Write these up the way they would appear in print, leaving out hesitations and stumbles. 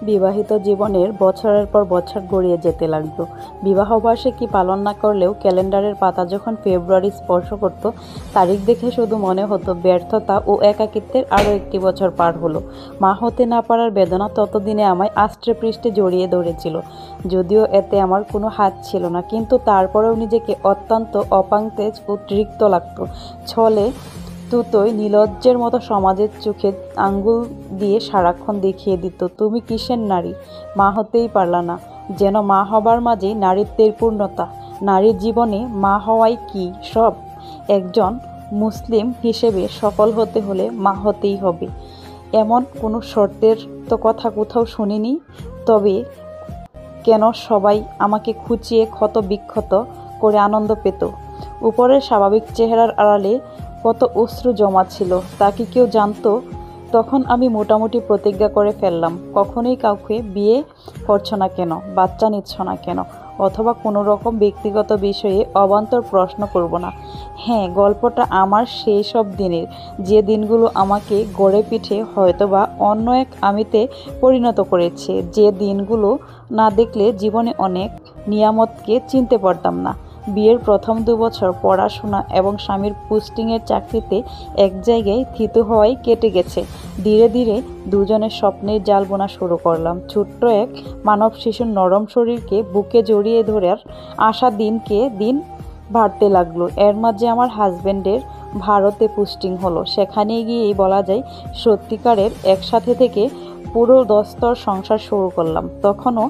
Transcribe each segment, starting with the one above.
বিবাহিত জীবনের বছরের পর বছর গড়িয়ে যেতে লাগলো। বিবাহবার্ষিকী পালন না করলেও ক্যালেন্ডারের পাতা যখন ফেব্রুয়ারি স্পর্শ করত, তারিখ দেখে শুধু মনে হতো ব্যর্থতা ও একাকিত্বের আরও একটি বছর পার হলো। মা হতে না পারার বেদনা ততদিনে আমায় আষ্টে পৃষ্ঠে জড়িয়ে ধরেছিল। যদিও এতে আমার কোনো হাত ছিল না, কিন্তু তারপরেও নিজেকে অত্যন্ত অপাংতেজ ও তৃপ্ত লাগত। ছলে তুতোই নির্লজ্জের মতো সমাজের চোখে আঙ্গুল দিয়ে সারাক্ষণ দেখিয়ে দিত, তুমি কিসের নারী, মা হতেই পারলা না। যেন মা হবার মাঝেই নারীত্বের পূর্ণতা। নারীর জীবনে মা হওয়াই কি সব? একজন মুসলিম হিসেবে সফল হতে হলে মা হতেই হবে, এমন কোনো শর্তের তো কথা কোথাও শুনিনি। তবে কেন সবাই আমাকে খুঁচিয়ে ক্ষত বিক্ষত করে আনন্দ পেত? উপরের স্বাভাবিক চেহারার আড়ালে কত অশ্রু জমা ছিল তা কি কেউ জানতো? তখন আমি মোটামুটি প্রতিজ্ঞা করে ফেললাম, কখনোই কাউকে বিয়ে করছো না কেন, বাচ্চা নিচ্ছ না কেন, অথবা কোনো রকম ব্যক্তিগত বিষয়ে অবান্তর প্রশ্ন করব না। হ্যাঁ, গল্পটা আমার সেই সব দিনের, যে দিনগুলো আমাকে গড়ে পিঠে হয়তোবা অন্য এক আমিতে পরিণত করেছে, যে দিনগুলো না দেখলে জীবনে অনেক নিয়ামতকে চিনতে পারতাম না। বিয়ের প্রথম 2 বছর পড়াশোনা এবং স্বামীর পোস্টিংয়ের চাকরিতে এক জায়গায় থিত হওয়াই কেটে গেছে। ধীরে ধীরে দুজনের স্বপ্নের জাল বোনা শুরু করলাম। ছোট্ট এক মানব শিশুর নরম শরীরকে বুকে জড়িয়ে ধরার আশা দিনকে দিন বাড়তে লাগলো। এর মাঝে আমার হাজব্যান্ডের ভারতে পোস্টিং হলো। সেখানে গিয়েই বলা যায় সত্যিকারের একসাথে থেকে পুরো দস্তর সংসার শুরু করলাম। তখনও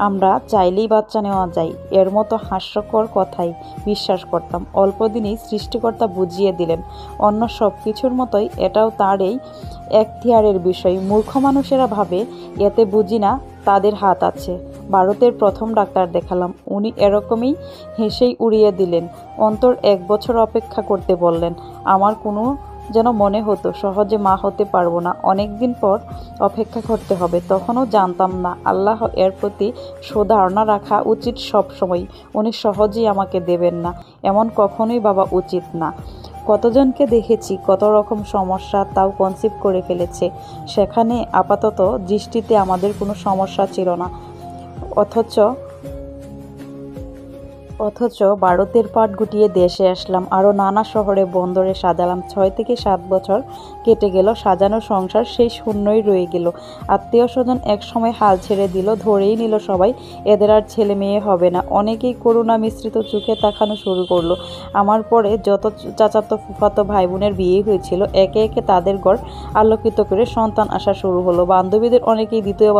আমরা চাইলেই বাচ্চা নেওয়া যায়, এর মতো হাস্যকর কথাই বিশ্বাস করতাম। অল্প দিনেই সৃষ্টিকর্তা বুঝিয়ে দিলেন, অন্য সব কিছুর মতোই এটাও তারই এখতিয়ারের বিষয়। মূর্খ মানুষেরা ভাবে এতে বুঝি না তাদের হাত আছে। ভারতের প্রথম ডাক্তার দেখালাম, উনি এরকমই হেসেই উড়িয়ে দিলেন। অন্তর 1 বছর অপেক্ষা করতে বললেন। আমার কোনো যেন মনে হতো সহজে মা হতে পারবো না, অনেক দিন পর অপেক্ষা করতে হবে। তখনও জানতাম না আল্লাহ এর প্রতি সুধারণা রাখা উচিত সব সময়। উনি সহজেই আমাকে দেবেন না, এমন কখনোই ভাবা উচিত না। কতজনকে দেখেছি কত রকম সমস্যা, তাও কনসিভ করে ফেলেছে। সেখানে আপাতত দৃষ্টিতে আমাদের কোনো সমস্যা ছিল না, অথচ ভারতের পাট গুটিয়ে দেশে আসলাম। আরও নানা শহরে বন্দরে সাজালাম। 6 থেকে 7 বছর কেটে গেল। সাজানো সংসার সেই শূন্যই রয়ে গেল। আত্মীয় স্বজন একসময় হাল ছেড়ে দিল, ধরেই নিল সবাই এদের আর ছেলে মেয়ে হবে না। অনেকেই করুণা মিশ্রিত চোখে তাকানো শুরু করলো। আমার পরে যত চাচাতো ফুফাতো ভাই বোনের বিয়ে হয়েছিল, একে একে তাদের ঘর আলোকিত করে সন্তান আসা শুরু হলো। বান্ধবীদের অনেকেই দ্বিতীয়